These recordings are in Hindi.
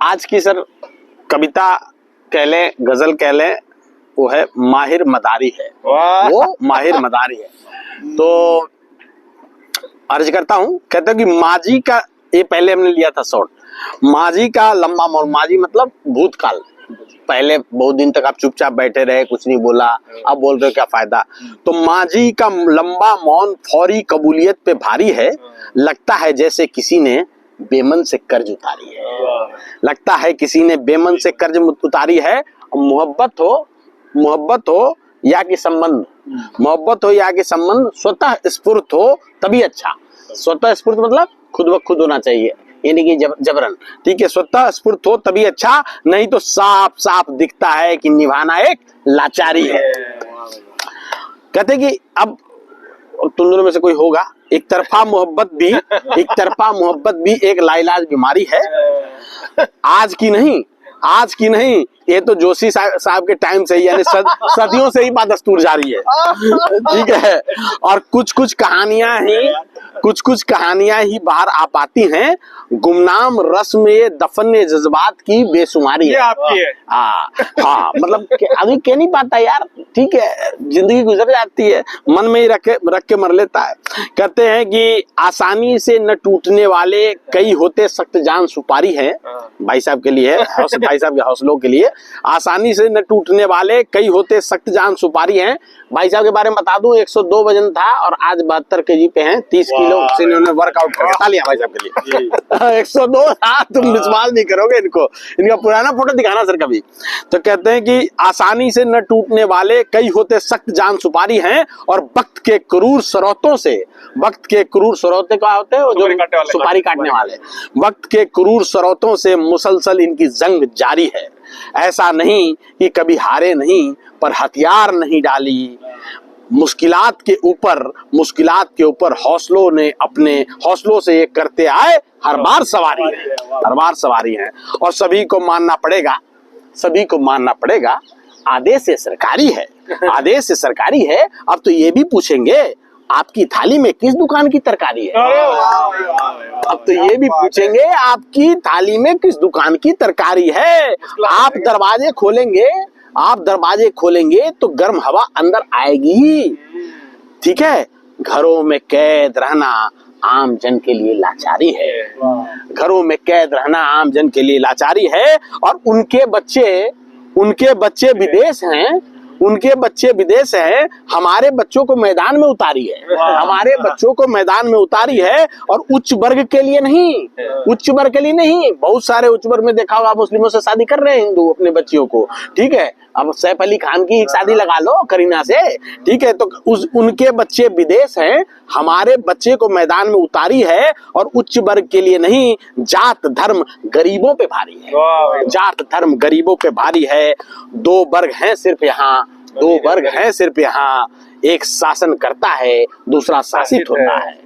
आज की सर कविता कह लें, गजल कह लें, वो है माहिर मदारी है। वो माहिर मदारी है। तो अर्ज करता हूं, कहते हैं कि माजी का, ये पहले हमने लिया था शॉर्ट, माजी का लंबा मौन, माजी मतलब भूतकाल। पहले बहुत दिन तक आप चुपचाप बैठे रहे, कुछ नहीं बोला, अब बोल रहे हो, क्या फायदा। तो माजी का लंबा मौन फौरी कबूलियत पे भारी है, लगता है जैसे किसी ने बेमन से कर्ज उतारी है। लगता है किसी ने बेमन से कर्ज उतारी है। मोहब्बत हो या कि संबंध, मोहब्बत हो या कि संबंध, स्वतः स्फूर्त हो तभी अच्छा। स्वतः स्फूर्त मतलब खुद ब खुद होना चाहिए, यानी कि जबरन, ठीक है। स्वतः स्फूर्त हो तभी अच्छा, नहीं तो साफ साफ दिखता है कि निभाना एक लाचारी है। कहते कि अब तुम दोनों में से कोई होगा, एक तरफा मोहब्बत भी एक लाइलाज बीमारी है। आज की नहीं, ये तो जोशी साहब के टाइम से ही, यानी सदियों से ही बदस्तूर जारी है, ठीक है। और कुछ कुछ कहानियां ही बाहर आ पाती हैं, गुमनाम रस में दफन जज्बात की बेसुमारी है। आपकी है। हाँ, मतलब अभी कह नहीं पाता यार, ठीक है, जिंदगी गुजर जाती है, मन में ही रख के मर लेता है। कहते हैं कि आसानी से न टूटने वाले कई होते सख्त जान सुपारी है। भाई साहब के लिए, भाई साहब के हौसलों के लिए, आसानी से न टूटने वाले कई होते सख्त जान सुपारी हैं। भाई साहब के बारे में बता दूं, 102 वजन था और आज 72 केजी पे हैं। 30 किलो से इन्होंने वर्कआउट करके तालियां भाई साहब के लिए। 102 था, तुम विश्वास नहीं करोगे इनका पुराना फोटो दिखाना सर कभी। तो कहते हैं कि आसानी से न टूटने वाले कई होते सख्त जान सुपारी हैं, और वक्त के क्रूर सरौते क्या होते हैं, जो सुपारी काटने वाले, वक्त के क्रूर सरौतों से मुसलसल इनकी जंग जारी है। ऐसा नहीं कि कभी हारे नहीं, पर हथियार नहीं डाली। मुश्किलात के ऊपर हौसलों से ये करते आए, हर बार सवारी है। और सभी को मानना पड़ेगा, आदेश से सरकारी है। अब तो ये भी पूछेंगे, आपकी थाली में किस दुकान की तरकारी है। अब तो ये भी पूछेंगे, आपकी थाली में किस दुकान की तरकारी है। आप दरवाजे खोलेंगे तो गर्म हवा अंदर आएगी, ठीक है। घरों में कैद रहना आम जन के लिए लाचारी है। और उनके बच्चे विदेश हैं, हमारे बच्चों को मैदान में उतारी है। और उच्च वर्ग के लिए नहीं, बहुत सारे उच्च वर्ग में देखा होगा, मुस्लिमों से शादी कर रहे हैं हिंदू अपने बच्चियों को, ठीक है। अब सैफ अली खान की शादी लगा लो करीना से, ठीक है। तो उनके बच्चे विदेश हैं, हमारे बच्चे को मैदान में उतारी है। और उच्च वर्ग के लिए नहीं, जात धर्म गरीबों पे भारी है। दो वर्ग हैं सिर्फ यहाँ, एक शासन करता है, दूसरा शासित होता है।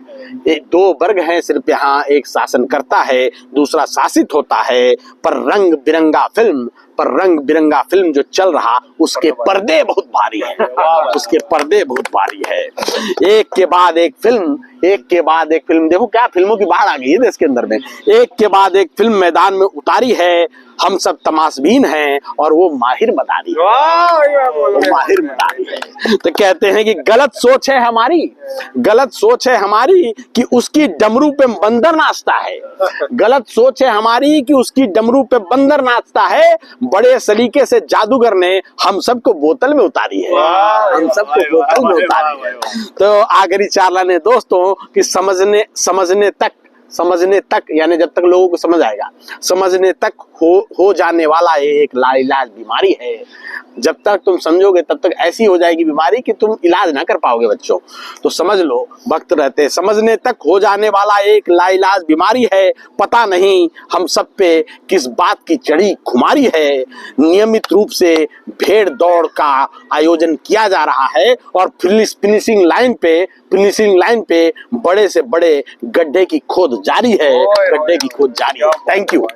दो वर्ग हैं सिर्फ यहाँ, एक शासन करता है, दूसरा शासित होता है। पर रंग बिरंगा फिल्म जो चल रहा, उसके पर्दे बहुत भारी है। एक के बाद एक फिल्म, देखो क्या फिल्मों की बाढ़ आ गई है देश के अंदर में। एक के बाद एक फिल्म मैदान में उतारी है, हम सब तमाशबीन हैं, और वो माहिर मदारी है। तो कहते हैं कि गलत सोच है हमारी कि उसकी डमरू पे बंदर नाचता है। बड़े सलीके से जादूगर ने हम सबको बोतल में उतारी है। तो आखिरी चार लाने दोस्तों कि समझने तक यानी जब तक लोगों को समझ आएगा, समझने तक हो जाने वाला एक लाइलाज बीमारी है। जब तक तुम समझोगे तब तक ऐसी हो जाएगी बीमारी कि तुम इलाज ना कर पाओगे बच्चों। तो समझ लो, वक्त रहते समझने तक हो जाने वाला एक लाइलाज बीमारी है। पता नहीं हम सब पे किस बात की चढ़ी खुमारी है। नियमित रूप से भेड़ दौड़ का आयोजन किया जा रहा है, और फिनिशिंग लाइन पे बड़े से बड़े गड्ढे की खोद जारी है। Thank you.